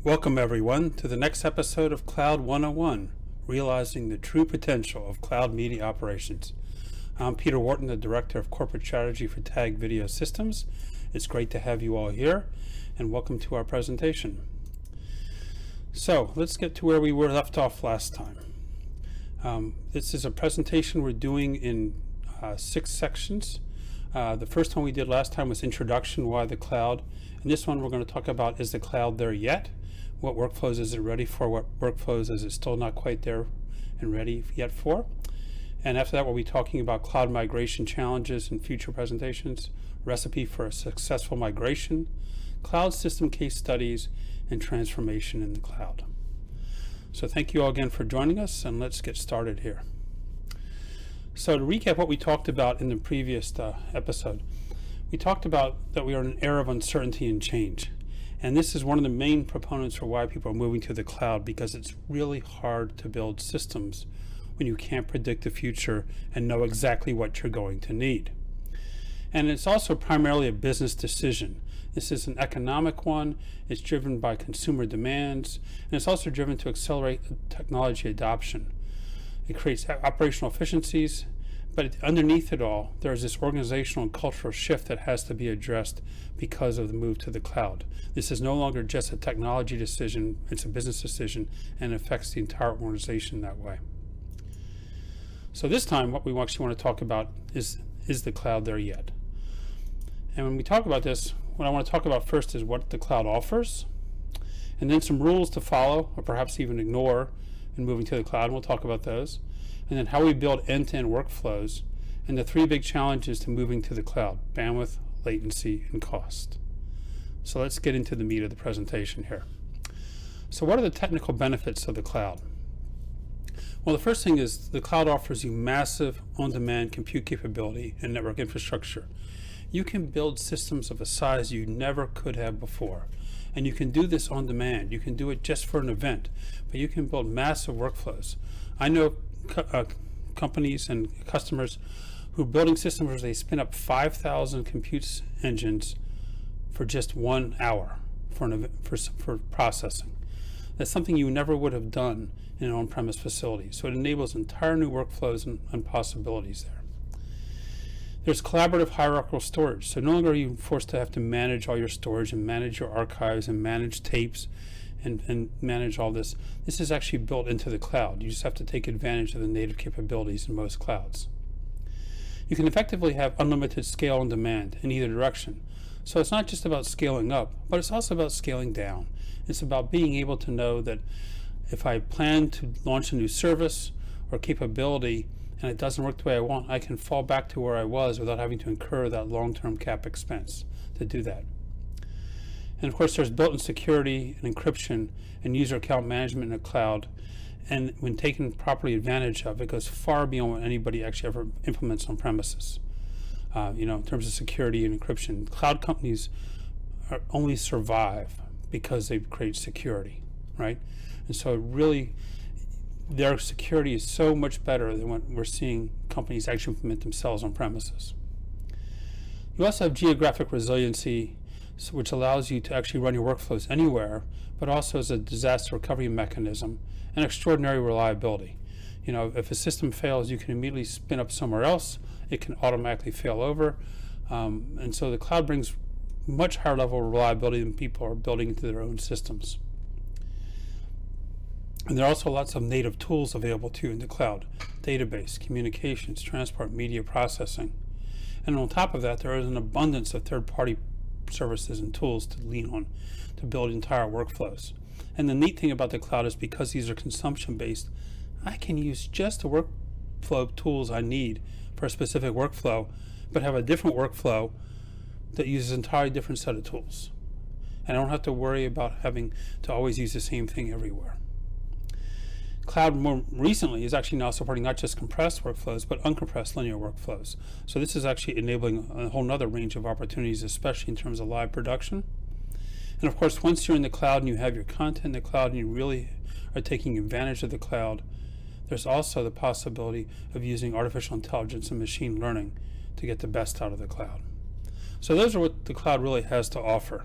Welcome everyone to the next episode of Cloud 101, Realizing the True Potential of Cloud Media Operations. I'm Peter Wharton, the Director of Corporate Strategy for TAG Video Systems. It's great to have you all here, and welcome to our presentation. So let's get to where we were left off last time. This is a presentation we're doing in 6 sections. The first one we did last time was Introduction, Why the Cloud? And this one we're going to talk about, is the cloud there yet? What workflows is it ready for? What workflows is it still not quite there and ready yet for? And after that, we'll be talking about cloud migration challenges in future presentations, recipe for a successful migration, cloud system case studies, and transformation in the cloud. So thank you all again for joining us, and let's get started here. So to recap what we talked about in the previous episode, we talked about that we are in an era of uncertainty and change. And this is one of the main proponents for why people are moving to the cloud, because it's really hard to build systems when you can't predict the future and know exactly what you're going to need. And it's also primarily a business decision. This is an economic one. It's driven by consumer demands, and it's also driven to accelerate technology adoption. It creates operational efficiencies, but underneath it all, there's this organizational and cultural shift that has to be addressed because of the move to the cloud. This is no longer just a technology decision, it's a business decision, and it affects the entire organization that way. So this time, what we actually want to talk about is the cloud there yet? And when we talk about this, what I want to talk about first is what the cloud offers, and then some rules to follow, or perhaps even ignore, in moving to the cloud, and we'll talk about those. And then how we build end-to-end workflows, and the 3 big challenges to moving to the cloud: bandwidth, latency, and cost. So let's get into the meat of the presentation here. So what are the technical benefits of the cloud? Well, the first thing is the cloud offers you massive on-demand compute capability and network infrastructure. You can build systems of a size you never could have before. And you can do this on demand. You can do it just for an event, but you can build massive workflows. I know companies and customers who are building systems where they spin up 5,000 compute engines for just 1 hour for processing. That's something you never would have done in an on-premise facility. So it enables entire new workflows and possibilities there. There's collaborative hierarchical storage. So no longer are you forced to have to manage all your storage and manage your archives and manage tapes and manage all this. This is actually built into the cloud. You just have to take advantage of the native capabilities in most clouds. You can effectively have unlimited scale and demand in either direction. So it's not just about scaling up, but it's also about scaling down. It's about being able to know that if I plan to launch a new service or capability and it doesn't work the way I want, I can fall back to where I was without having to incur that long-term cap expense to do that. And of course, there's built-in security and encryption and user account management in the cloud. And when taken properly advantage of, it goes far beyond what anybody actually ever implements on premises. In terms of security and encryption, cloud companies only survive because they create security, right? And so really, their security is so much better than what we're seeing companies actually implement themselves on premises. You also have geographic resiliency, which allows you to actually run your workflows anywhere, but also as a disaster recovery mechanism and extraordinary reliability. If a system fails, you can immediately spin up somewhere else. It can automatically fail over. And so the cloud brings much higher level of reliability than people are building into their own systems. And there are also lots of native tools available to you in the cloud: database, communications, transport, media processing. And on top of that, there is an abundance of third-party services and tools to lean on to build entire workflows. And the neat thing about the cloud is, because these are consumption-based, I can use just the workflow tools I need for a specific workflow, but have a different workflow that uses an entirely different set of tools. And I don't have to worry about having to always use the same thing everywhere. Cloud more recently is actually now supporting not just compressed workflows, but uncompressed linear workflows. So this is actually enabling a whole nother range of opportunities, especially in terms of live production. And of course, once you're in the cloud and you have your content in the cloud and you really are taking advantage of the cloud, there's also the possibility of using artificial intelligence and machine learning to get the best out of the cloud. So those are what the cloud really has to offer.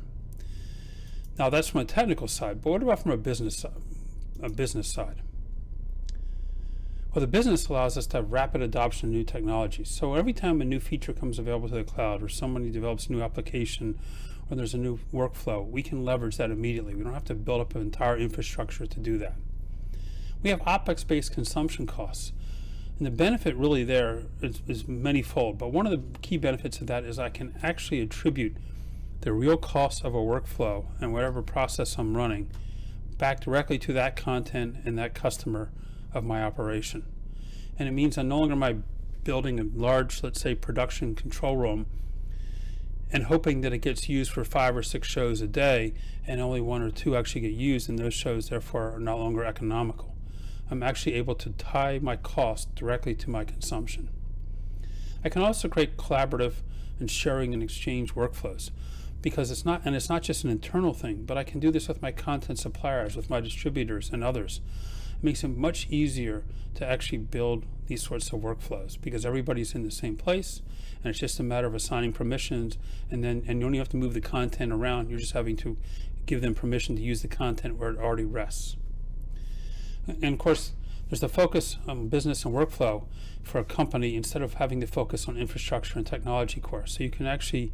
Now that's from a technical side, but what about from a business side? Well, the business allows us to have rapid adoption of new technologies. So every time a new feature comes available to the cloud, or somebody develops a new application, or there's a new workflow, we can leverage that immediately. We don't have to build up an entire infrastructure to do that. We have OpEx-based consumption costs. And the benefit really there is many-fold, but one of the key benefits of that is I can actually attribute the real cost of a workflow and whatever process I'm running back directly to that content and that customer of my operation. And it means I'm no longer am I building a large, let's say, production control room and hoping that it gets used for 5 or 6 shows a day and only 1 or 2 actually get used, and those shows therefore are no longer economical. I'm actually able to tie my cost directly to my consumption. I can also create collaborative and sharing and exchange workflows, because it's not just an internal thing, but I can do this with my content suppliers, with my distributors and others. It makes it much easier to actually build these sorts of workflows because everybody's in the same place, and it's just a matter of assigning permissions, and you don't even have to move the content around. You're just having to give them permission to use the content where it already rests. And of course, there's the focus on business and workflow for a company instead of having to focus on infrastructure and technology core. So you can actually,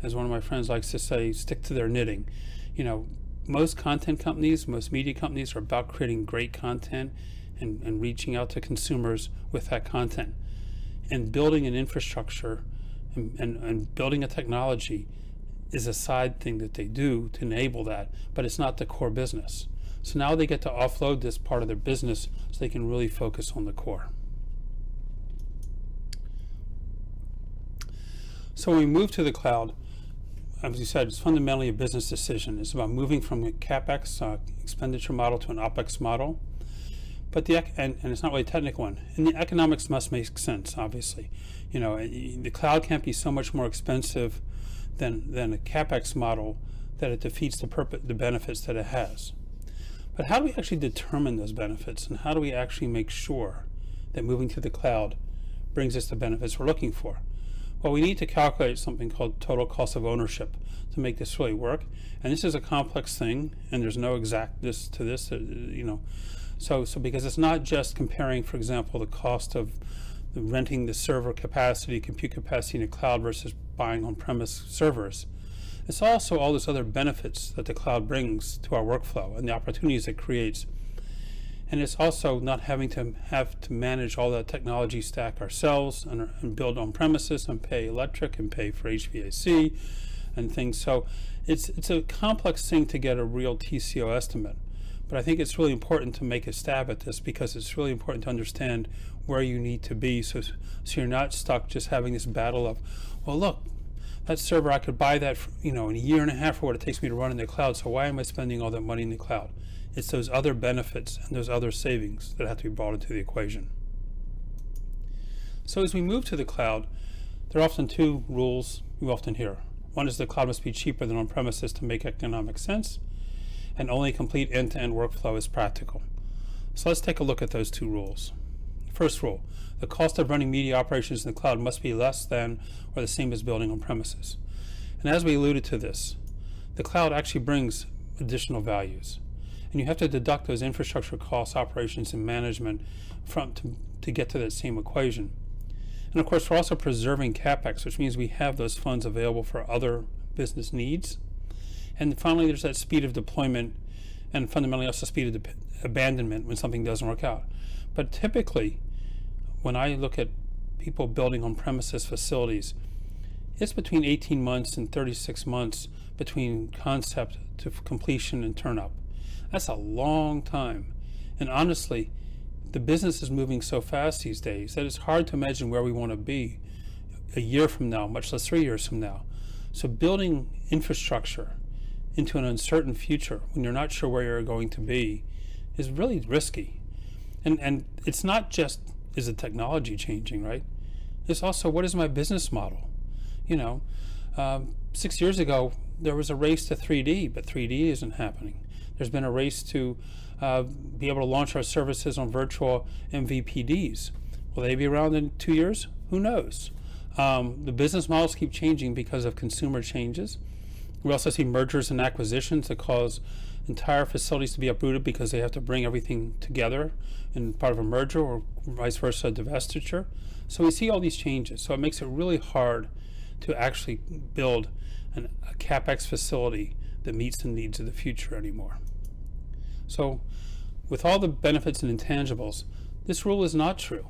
as one of my friends likes to say, stick to their knitting. You know, most content companies, most media companies are about creating great content and reaching out to consumers with that content. And building an infrastructure and building a technology is a side thing that they do to enable that, but it's not the core business. So now they get to offload this part of their business so they can really focus on the core. So when we move to the cloud, as you said, it's fundamentally a business decision. It's about moving from a CapEx expenditure model to an OpEx model. But and it's not really a technical one. And the economics must make sense, obviously. You know, the cloud can't be so much more expensive than a CapEx model that it defeats the benefits that it has. But how do we actually determine those benefits, and how do we actually make sure that moving to the cloud brings us the benefits we're looking for? Well, we need to calculate something called total cost of ownership to make this really work. And this is a complex thing, and there's no exactness to this, you know. So because it's not just comparing, for example, the cost of renting the server capacity, compute capacity in the cloud versus buying on-premise servers. It's also all those other benefits that the cloud brings to our workflow and the opportunities it creates. And it's also not having to manage all that technology stack ourselves and build on premises and pay electric and pay for HVAC and things. So it's a complex thing to get a real TCO estimate. But I think it's really important to make a stab at this because it's really important to understand where you need to be so you're not stuck just having this battle of, well, look, that server, I could buy that for, in a year and a half for what it takes me to run in the cloud, so why am I spending all that money in the cloud? It's those other benefits and those other savings that have to be brought into the equation. So as we move to the cloud, there are often 2 rules we often hear. One is the cloud must be cheaper than on-premises to make economic sense, and only complete end-to-end workflow is practical. So let's take a look at those 2 rules. First rule, the cost of running media operations in the cloud must be less than or the same as building on premises. And as we alluded to this, the cloud actually brings additional values. And you have to deduct those infrastructure costs, operations, and management to get to that same equation. And of course, we're also preserving CapEx, which means we have those funds available for other business needs. And finally, there's that speed of deployment and fundamentally also speed of abandonment when something doesn't work out. But typically, when I look at people building on-premises facilities, it's between 18 months and 36 months between concept to completion and turn up. That's a long time. And honestly, the business is moving so fast these days that it's hard to imagine where we want to be a year from now, much less 3 years from now. So building infrastructure into an uncertain future when you're not sure where you're going to be is really risky. And it's not just, is the technology changing, right? It's also, what is my business model? 6 years ago, there was a race to 3D, but 3D isn't happening. There's been a race to be able to launch our services on virtual MVPDs. Will they be around in 2 years? Who knows? The business models keep changing because of consumer changes. We also see mergers and acquisitions that cause entire facilities to be uprooted because they have to bring everything together in part of a merger, or vice versa, a divestiture. So we see all these changes. So it makes it really hard to actually build a CapEx facility that meets the needs of the future anymore. So with all the benefits and intangibles, this rule is not true.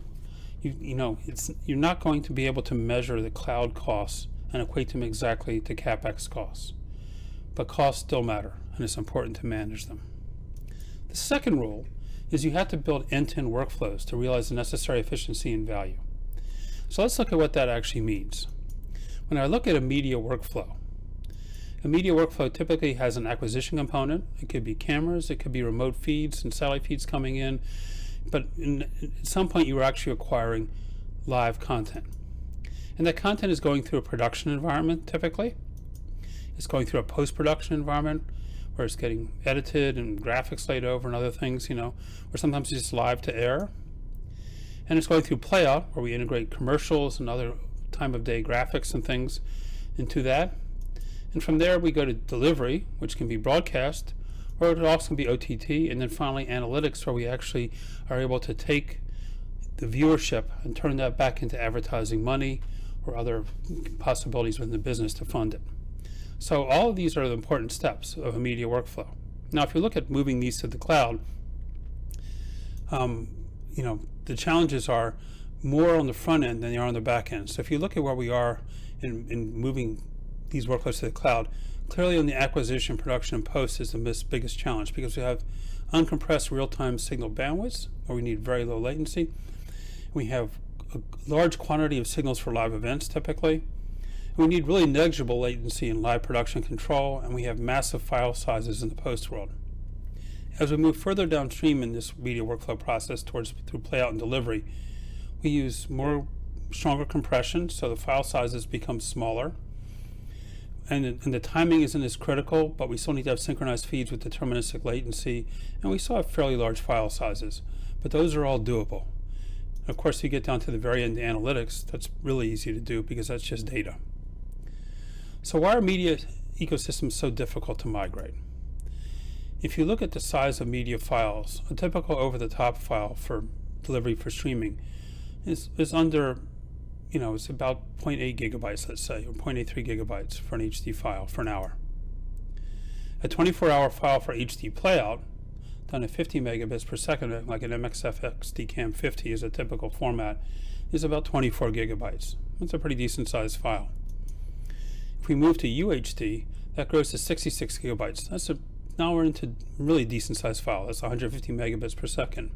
You're not going to be able to measure the cloud costs and equate them exactly to CapEx costs. But costs still matter, and it's important to manage them. The second rule is you have to build end-to-end workflows to realize the necessary efficiency and value. So let's look at what that actually means. When I look at a media workflow typically has an acquisition component. It could be cameras, it could be remote feeds and satellite feeds coming in, but at some point you are actually acquiring live content. And that content is going through a production environment typically. It's going through a post-production environment where it's getting edited and graphics laid over and other things, or sometimes it's just live to air. And it's going through playout, where we integrate commercials and other time of day graphics and things into that. And from there we go to delivery, which can be broadcast, or it also can be OTT, and then finally analytics, where we actually are able to take the viewership and turn that back into advertising money or other possibilities within the business to fund it. So all of these are the important steps of a media workflow. Now, if you look at moving these to the cloud, the challenges are more on the front end than they are on the back end. So if you look at where we are in moving these workloads to the cloud, clearly on the acquisition, production, and post is the biggest challenge, because we have uncompressed real-time signal bandwidths, where we need very low latency. We have a large quantity of signals for live events typically. We need really negligible latency in live production control, and we have massive file sizes in the post world. As we move further downstream in this media workflow process through playout and delivery, we use stronger compression, so the file sizes become smaller. And the timing isn't as critical, but we still need to have synchronized feeds with deterministic latency, and we still have fairly large file sizes, but those are all doable. And of course, if you get down to the very end analytics, that's really easy to do because that's just data. So why are media ecosystems so difficult to migrate? If you look at the size of media files, a typical over-the-top file for delivery for streaming is under, it's about 0.8 gigabytes, let's say, or 0.83 gigabytes for an HD file for an hour. A 24-hour file for HD playout, done at 50 megabits per second, like an MXFX DCAM 50 is a typical format, is about 24 gigabytes. That's a pretty decent sized file. If we move to UHD, that grows to 66 gigabytes. Now we're into a really decent sized file. That's 150 megabits per second.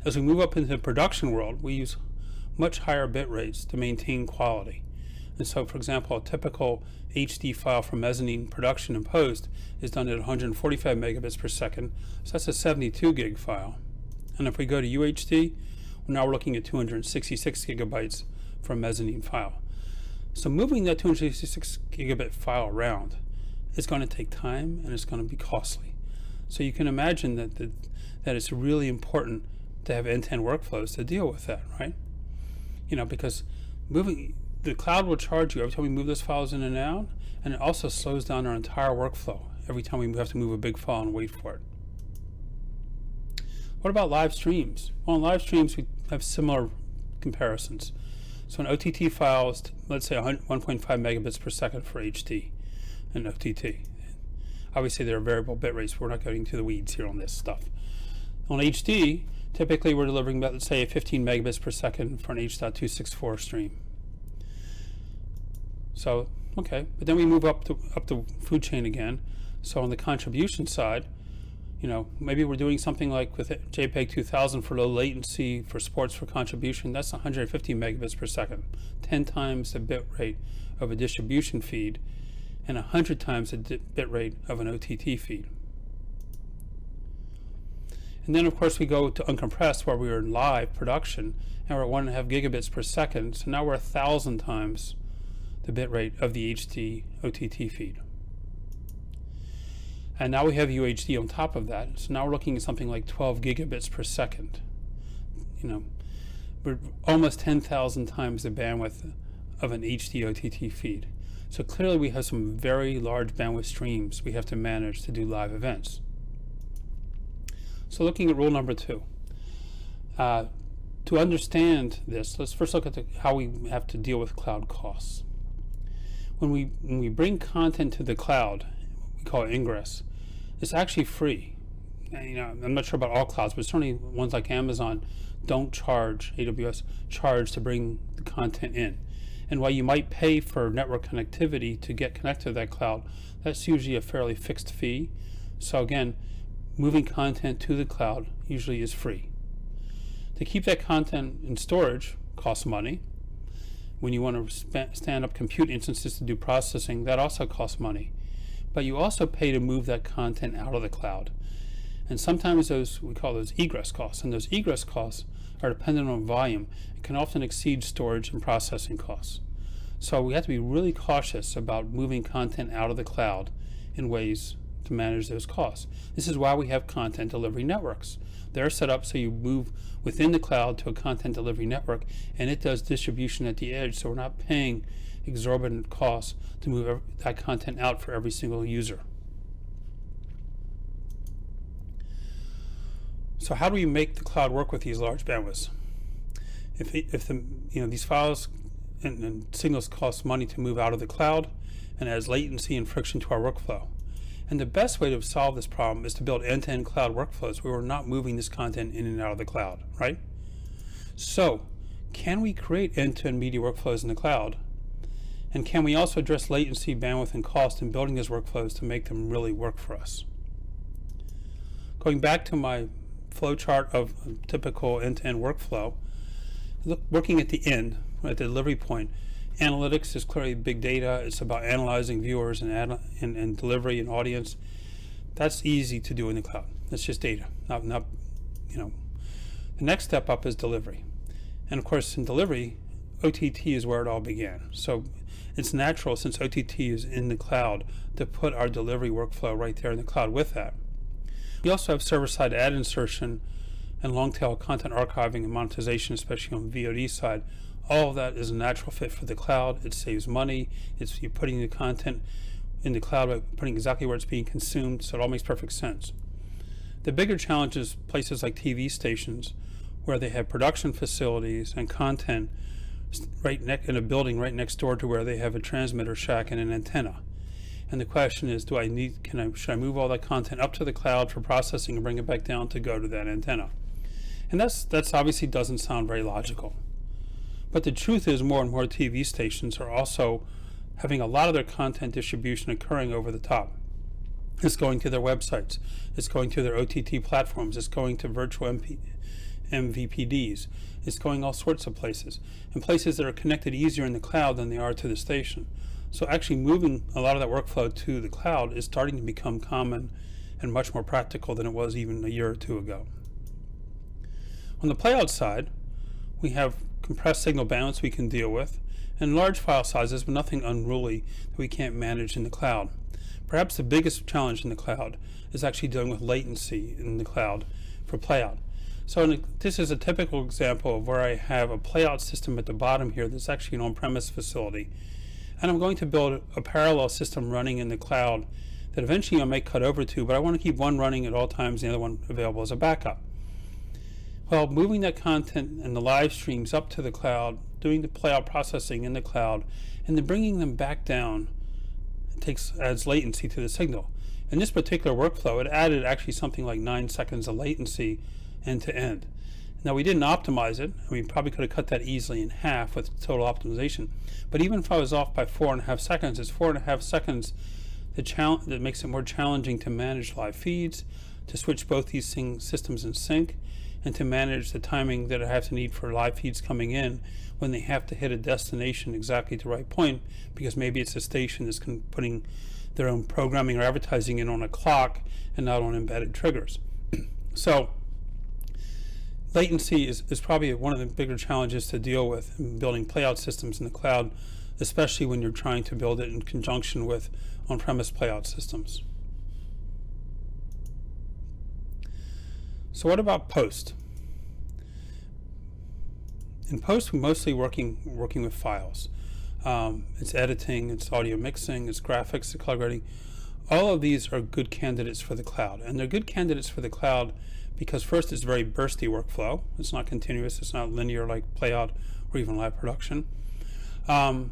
As we move up into the production world, we use much higher bit rates to maintain quality. And so, for example, a typical HD file for mezzanine production and post is done at 145 megabits per second, so that's a 72 gig file. And if we go to UHD, now we're looking at 266 gigabytes for a mezzanine file. So moving that 266 gigabit file around is going to take time, and it's going to be costly. So you can imagine that it's really important to have end-to-end workflows to deal with that, right? Because the cloud will charge you every time we move those files in and out, and it also slows down our entire workflow every time we have to move a big file and wait for it. What about live streams? Well, in live streams, we have similar comparisons. So an OTT file is, let's say, 1.5 megabits per second for HD and OTT. Obviously, there are variable bit rates. We're not getting to the weeds here on this stuff. On HD, typically we're delivering about, let's say, 15 megabits per second for an H.264 stream. So, okay, but then we move up the food chain again. So on the contribution side, maybe we're doing something like with JPEG 2000 for low latency for sports for contribution. That's 150 megabits per second, 10 times the bit rate of a distribution feed, and 100 times the bit rate of an OTT feed. And then, of course, we go to uncompressed, where we are in live production, and we're at 1.5 gigabits per second. So now we're 1,000 times the bit rate of the HD OTT feed. And now we have UHD on top of that. So now we're looking at something like 12 gigabits per second. We're almost 10,000 times the bandwidth of an HD OTT feed. So clearly we have some very large bandwidth streams we have to manage to do live events. So looking at rule number 2. To understand this, let's first look at how we have to deal with cloud costs. When we bring content to the cloud, we call it ingress, it's actually free. And, I'm not sure about all clouds, but certainly ones like Amazon don't charge, AWS charge to bring the content in. And while you might pay for network connectivity to get connected to that cloud, that's usually a fairly fixed fee. So again, moving content to the cloud usually is free. To keep that content in storage costs money. When you want to stand up compute instances to do processing, that also costs money. But you also pay to move that content out of the cloud. And sometimes we call those egress costs, and those egress costs are dependent on volume and can often exceed storage and processing costs. So we have to be really cautious about moving content out of the cloud in ways to manage those costs. This is why we have content delivery networks. They're set up so you move within the cloud to a content delivery network, and it does distribution at the edge, so we're not paying exorbitant costs to move that content out for every single user. So how do we make the cloud work with these large bandwidths? If these files and signals cost money to move out of the cloud, and adds latency and friction to our workflow. And the best way to solve this problem is to build end-to-end cloud workflows where we're not moving this content in and out of the cloud, right? So, can we create end-to-end media workflows in the cloud? And can we also address latency, bandwidth, and cost in building those workflows to make them really work for us? Going back to my flow chart of a typical end-to-end workflow, working at the end, at the delivery point, analytics is clearly big data. It's about analyzing viewers and delivery and audience. That's easy to do in the cloud. That's just data. The next step up is delivery. And of course, in delivery, OTT is where it all began. So it's natural, since OTT is in the cloud, to put our delivery workflow right there in the cloud with that. We also have server-side ad insertion and long-tail content archiving and monetization, especially on VOD side. All of that is a natural fit for the cloud. It saves money. You're putting the content in the cloud by putting exactly where it's being consumed, so it all makes perfect sense. The bigger challenge is places like TV stations, where they have production facilities and content in a building right next door to where they have a transmitter shack and an antenna. And the question is, should I move all that content up to the cloud for processing and bring it back down to go to that antenna? And that's obviously doesn't sound very logical. But the truth is, more and more TV stations are also having a lot of their content distribution occurring over the top. It's going to their websites. It's going to their OTT platforms. It's going to virtual MVPDs. It's going all sorts of places, and places that are connected easier in the cloud than they are to the station. So actually moving a lot of that workflow to the cloud is starting to become common and much more practical than it was even a year or two ago. On the playout side, we have compressed signal bandwidths we can deal with, and large file sizes, but nothing unruly that we can't manage in the cloud. Perhaps the biggest challenge in the cloud is actually dealing with latency in the cloud for playout. So this is a typical example of where I have a playout system at the bottom here that's actually an on-premise facility. And I'm going to build a parallel system running in the cloud that eventually I may cut over to, but I want to keep one running at all times and the other one available as a backup. Well, moving that content and the live streams up to the cloud, doing the playout processing in the cloud, and then bringing them back down adds latency to the signal. In this particular workflow, it added actually something like 9 seconds of latency end to end. Now, we didn't optimize it. We probably could have cut that easily in half with total optimization. But even if I was off by 4.5 seconds, it's 4.5 seconds that makes it more challenging to manage live feeds, to switch both these systems in sync, and to manage the timing that I have to need for live feeds coming in when they have to hit a destination exactly at the right point, because maybe it's a station that's putting their own programming or advertising in on a clock and not on embedded triggers. So latency is probably one of the bigger challenges to deal with in building playout systems in the cloud, especially when you're trying to build it in conjunction with on-premise playout systems. So what about post? In post, we're mostly working with files. It's editing, it's audio mixing, it's graphics, it's color grading. All of these are good candidates for the cloud. And they're good candidates for the cloud because first, it's very bursty workflow. It's not continuous, it's not linear like playout or even live production. And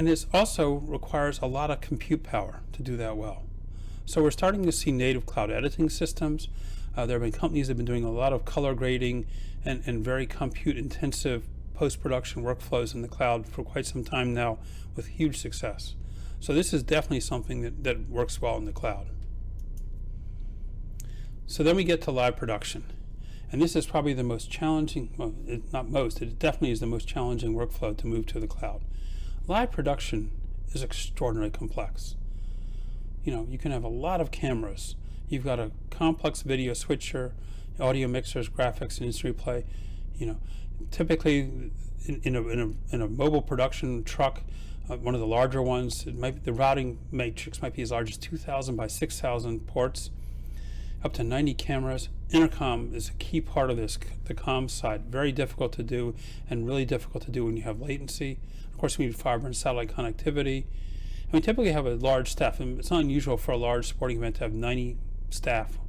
this also requires a lot of compute power to do that well. So we're starting to see native cloud editing systems. There have been companies that have been doing a lot of color grading and very compute intensive post-production workflows in the cloud for quite some time now with huge success. So this is definitely something that works well in the cloud. So then we get to live production. And this is probably the most challenging, well, it definitely is the most challenging workflow to move to the cloud. Live production is extraordinarily complex. You know, you can have a lot of cameras. You've got a complex video switcher, audio mixers, graphics, and instant replay. You know, typically in a mobile production truck, one of the larger ones, the routing matrix might be as large as 2,000 by 6,000 ports, up to 90 cameras. Intercom is a key part of this, the comm side. Very difficult to do and really difficult to do when you have latency. Of course, we need fiber and satellite connectivity. And we typically have a large staff, and it's not unusual for a large sporting event to have 90 staff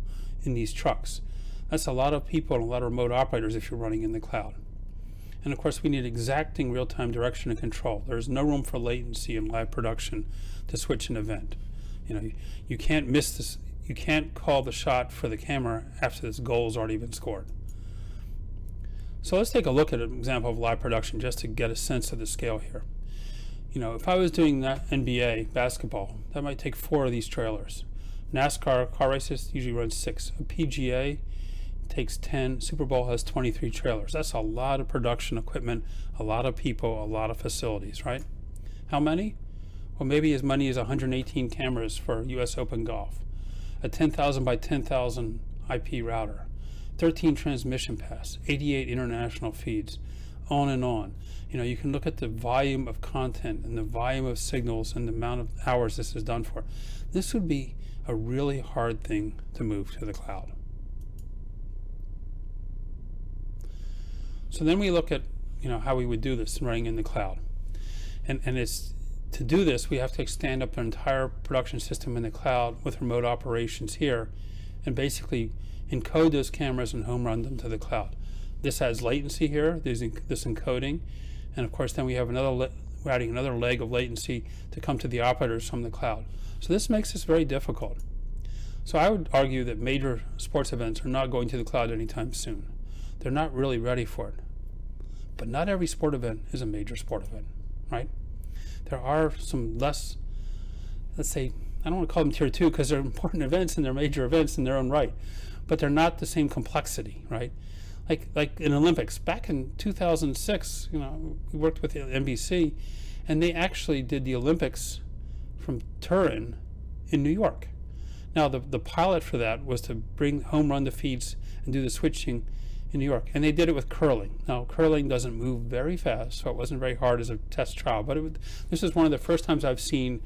in these trucks. That's a lot of people and a lot of remote operators if you're running in the cloud. And of course, we need exacting real-time direction and control. There's no room for latency in live production to switch an event. You know, you can't miss this. You can't call the shot for the camera after this goal has already been scored. So let's take a look at an example of live production just to get a sense of the scale here. You know, if I was doing that NBA basketball, that might take 4 of these trailers. NASCAR car races usually run 6. A PGA takes 10. Super Bowl has 23 trailers. That's a lot of production equipment, a lot of people, a lot of facilities, right? How many? Well, maybe as many as 118 cameras for US Open golf, a 10,000 by 10,000 IP router, 13 transmission paths, 88 international feeds, on and on. You know, you can look at the volume of content and the volume of signals and the amount of hours this is done for. This would be a really hard thing to move to the cloud. So then we look at, you know, how we would do this running in the cloud. And it's to do this, we have to stand up an entire production system in the cloud with remote operations here and basically encode those cameras and home run them to the cloud. This has latency here, this encoding, and of course then we have we're adding another leg of latency to come to the operators from the cloud. So this makes this very difficult. So I would argue that major sports events are not going to the cloud anytime soon. They're not really ready for it. But not every sport event is a major sport event, right? There are some less, let's say, I don't want to call them tier 2 because they're important events and they're major events in their own right, but they're not the same complexity, right? Like in Olympics, back in 2006, you know, we worked with NBC, and they actually did the Olympics from Turin in New York. Now, the pilot for that was to home run the feeds and do the switching in New York, and they did it with curling. Now, curling doesn't move very fast, so it wasn't very hard as a test trial, but this is one of the first times I've seen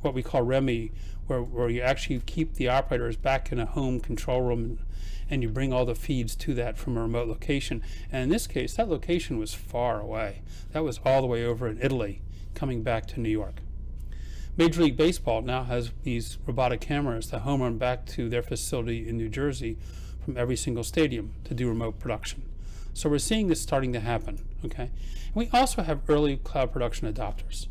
what we call REMI, where you actually keep the operators back in a home control room and you bring all the feeds to that from a remote location. And in this case, that location was far away. That was all the way over in Italy, coming back to New York. Major League Baseball now has these robotic cameras that home run back to their facility in New Jersey from every single stadium to do remote production. So we're seeing this starting to happen, okay? And we also have early cloud production adopters.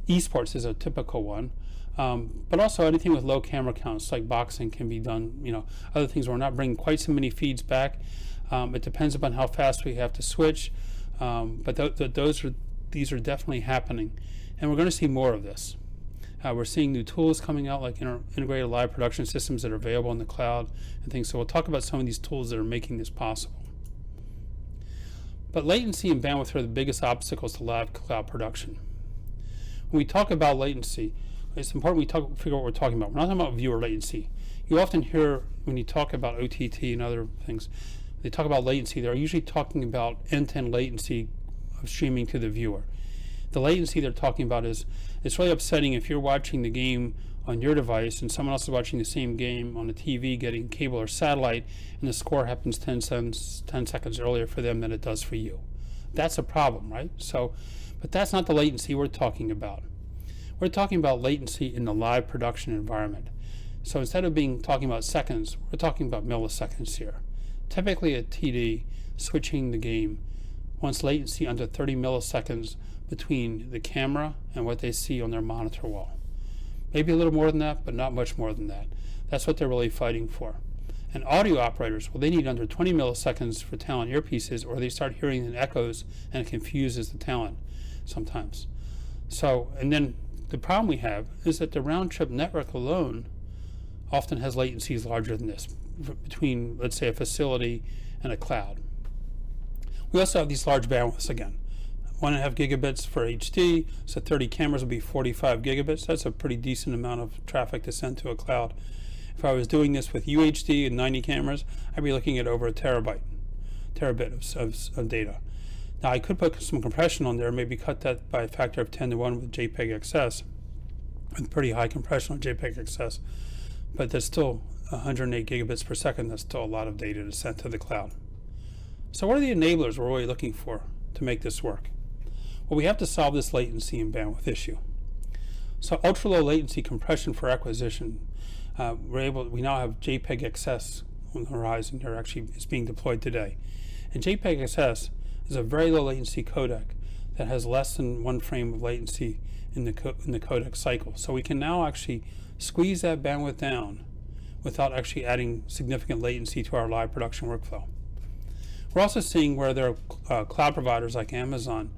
Esports is a typical one, but also anything with low camera counts like boxing can be done, you know, other things where we're not bringing quite so many feeds back. It depends upon how fast we have to switch, but these are definitely happening, and we're going to see more of this. We're seeing new tools coming out like integrated live production systems that are available in the cloud and things. So we'll talk about some of these tools that are making this possible. But latency and bandwidth are the biggest obstacles to live cloud production. When we talk about latency, it's important we figure out what we're talking about. We're not talking about viewer latency. You often hear when you talk about OTT and other things, they talk about latency. They're usually talking about end-to-end latency of streaming to the viewer. The latency they're talking about is, it's really upsetting if you're watching the game on your device and someone else is watching the same game on a TV getting cable or satellite, and the score happens 10 seconds earlier for them than it does for you. That's a problem, right? So, but that's not the latency we're talking about. We're talking about latency in the live production environment. So instead of talking about seconds, we're talking about milliseconds here. Typically at TD, switching the game wants latency under 30 milliseconds between the camera and what they see on their monitor wall. Maybe a little more than that, but not much more than that. That's what they're really fighting for. And audio operators, well, they need under 20 milliseconds for talent earpieces, or they start hearing the echoes and it confuses the talent sometimes. So, and then the problem we have is that the round trip network alone often has latencies larger than this between, let's say, a facility and a cloud. We also have these large bandwidths again. 1.5 gigabits for HD, so 30 cameras would be 45 gigabits. That's a pretty decent amount of traffic to send to a cloud. If I was doing this with UHD and 90 cameras, I'd be looking at over a terabit of data. Now I could put some compression on there, maybe cut that by a factor of 10 to 1 with JPEG XS, with pretty high compression on JPEG XS, but that's still 108 gigabits per second. That's still a lot of data to send to the cloud. So what are the enablers we're really looking for to make this work? Well, we have to solve this latency and bandwidth issue. So ultra low latency compression for acquisition. We now have JPEG XS on the horizon here. Actually, it's being deployed today. And JPEG XS is a very low latency codec that has less than 1 frame of latency in the codec cycle. So we can now actually squeeze that bandwidth down without actually adding significant latency to our live production workflow. We're also seeing where there are cloud providers like Amazon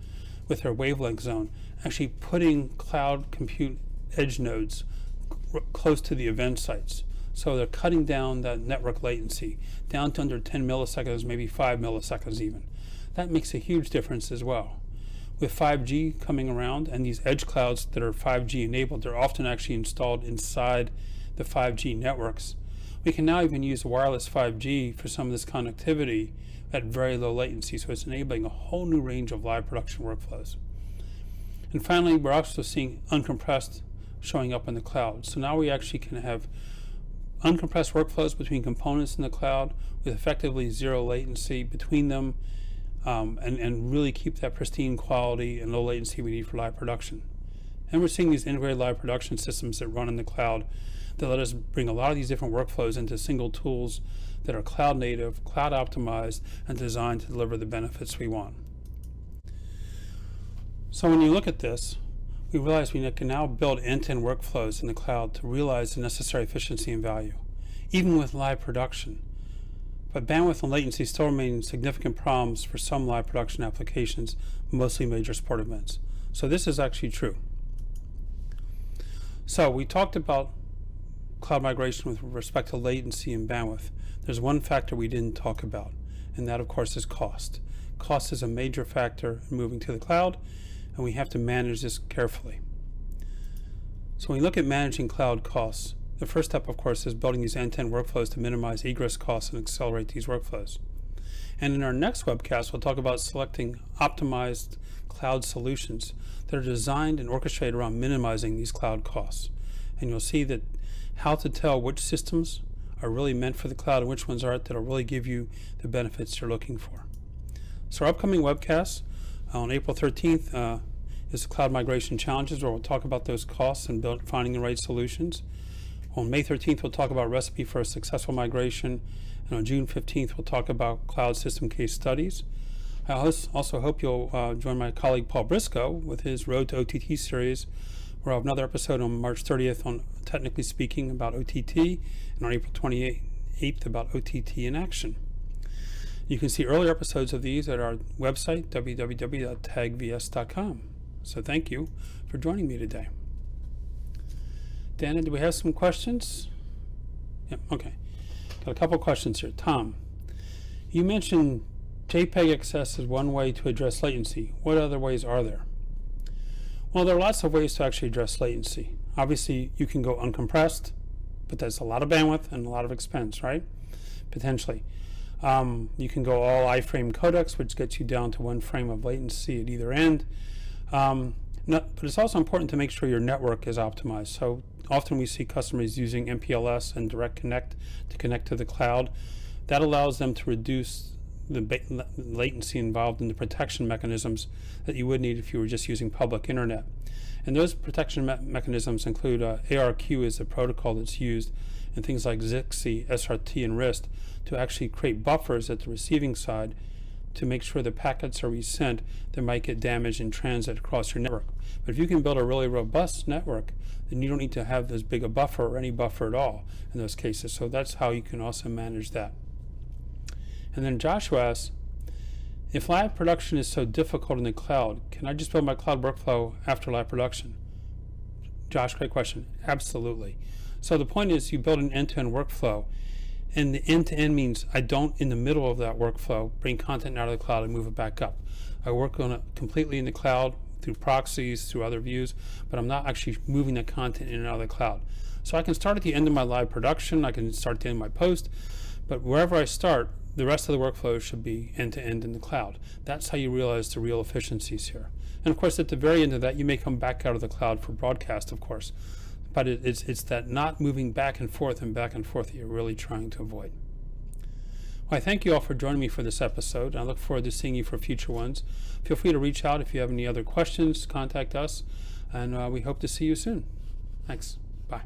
with their wavelength zone actually putting cloud compute edge nodes close to the event sites. So they're cutting down that network latency down to under 10 milliseconds, maybe 5 milliseconds even. That makes a huge difference as well. With 5G coming around and these edge clouds that are 5G enabled, they're often actually installed inside the 5G networks. We can now even use wireless 5G for some of this connectivity at very low latency, so it's enabling a whole new range of live production workflows. And finally, we're also seeing uncompressed showing up in the cloud. So now we actually can have uncompressed workflows between components in the cloud with effectively zero latency between them, and really keep that pristine quality and low latency we need for live production. And we're seeing these integrated live production systems that run in the cloud that let us bring a lot of these different workflows into single tools that are cloud native, cloud optimized, and designed to deliver the benefits we want. So when you look at this, we realize we can now build end-to-end workflows in the cloud to realize the necessary efficiency and value, even with live production. But bandwidth and latency still remain significant problems for some live production applications, mostly major sport events. So this is actually true. So we talked about cloud migration with respect to latency and bandwidth. There's one factor we didn't talk about, and that of course is cost. Cost is a major factor in moving to the cloud, and we have to manage this carefully. So when we look at managing cloud costs, the first step of course is building these end-to-end workflows to minimize egress costs and accelerate these workflows. And in our next webcast, we'll talk about selecting optimized cloud solutions that are designed and orchestrated around minimizing these cloud costs. And you'll see that how to tell which systems are really meant for the cloud and which ones aren't, that'll really give you the benefits you're looking for. So our upcoming webcast on April 13th is Cloud Migration Challenges, where we'll talk about those costs and finding the right solutions. On May 13th, we'll talk about recipe for a successful migration. And on June 15th, we'll talk about cloud system case studies. I also hope you'll join my colleague Paul Briscoe with his Road to OTT series, where I'll have another episode on March 30th on Technically Speaking about OTT, and on April 28th about OTT in action. You can see earlier episodes of these at our website, www.tagvs.com. So thank you for joining me today. Dana, do we have some questions? Yeah, okay. Got a couple questions here. Tom, you mentioned JPEG XS is one way to address latency. What other ways are there? Well, there are lots of ways to actually address latency. Obviously, you can go uncompressed, but that's a lot of bandwidth and a lot of expense, right? Potentially. You can go all iframe codecs, which gets you down to 1 frame of latency at either end. But it's also important to make sure your network is optimized. So often we see customers using MPLS and Direct Connect to connect to the cloud. That allows them to reduce the latency involved in the protection mechanisms that you would need if you were just using public internet. And those protection mechanisms include ARQ is a protocol that's used in things like ZXI, SRT, and RIST to actually create buffers at the receiving side to make sure the packets are resent that might get damaged in transit across your network. But if you can build a really robust network, then you don't need to have as big a buffer or any buffer at all in those cases. So that's how you can also manage that. And then Joshua asks, if live production is so difficult in the cloud, can I just build my cloud workflow after live production? Josh, great question. Absolutely. So the point is you build an end-to-end workflow, and the end-to-end means I don't, in the middle of that workflow, bring content out of the cloud and move it back up. I work on it completely in the cloud through proxies, through other views, but I'm not actually moving the content in and out of the cloud. So I can start at the end of my live production, I can start at the end of my post, but wherever I start, the rest of the workflow should be end-to-end in the cloud. That's how you realize the real efficiencies here. And of course, at the very end of that, you may come back out of the cloud for broadcast, of course. But it's that not moving back and forth that you're really trying to avoid. Well, I thank you all for joining me for this episode. I look forward to seeing you for future ones. Feel free to reach out if you have any other questions, contact us, and we hope to see you soon. Thanks. Bye.